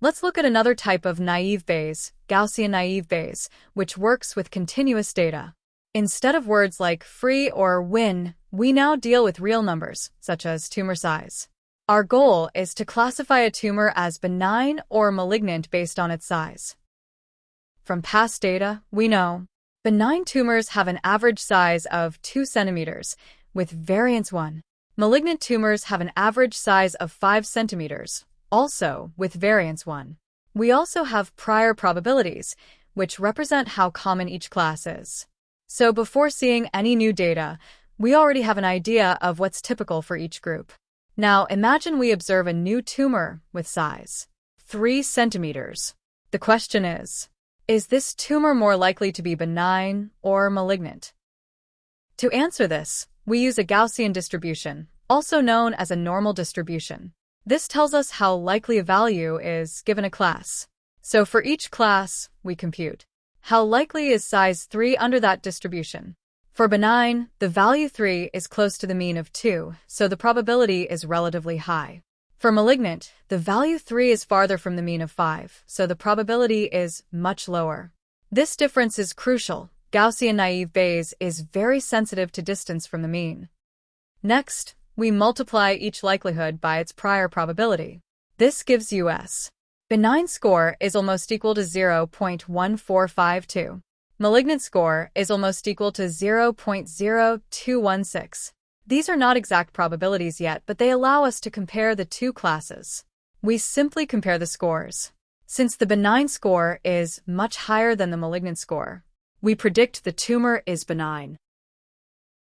Let's look at another type of naive Bayes, Gaussian naive Bayes, which works with continuous data. Instead of words like free or win, we now deal with real numbers, such as tumor size. Our goal is to classify a tumor as benign or malignant based on its size. From past data, we know benign tumors have an average size of 2 centimeters, with variance 1. Malignant tumors have an average size of 5 centimeters, also with variance 1. We also have prior probabilities, which represent how common each class is. So before seeing any new data, we already have an idea of what's typical for each group. Now imagine we observe a new tumor with size 3 centimeters. The question is this tumor more likely to be benign or malignant? To answer this, we use a Gaussian distribution, also known as a normal distribution. This tells us how likely a value is given a class. So for each class, we compute how likely is size 3 under that distribution. For benign, the value 3 is close to the mean of 2, so the probability is relatively high. For malignant, the value 3 is farther from the mean of 5, so the probability is much lower. This difference is crucial. Gaussian naive Bayes is very sensitive to distance from the mean. Next, we multiply each likelihood by its prior probability. This gives us benign score is almost equal to 0.1452. Malignant score is almost equal to 0.0216. These are not exact probabilities yet, but they allow us to compare the two classes. We simply compare the scores. Since the benign score is much higher than the malignant score, we predict the tumor is benign.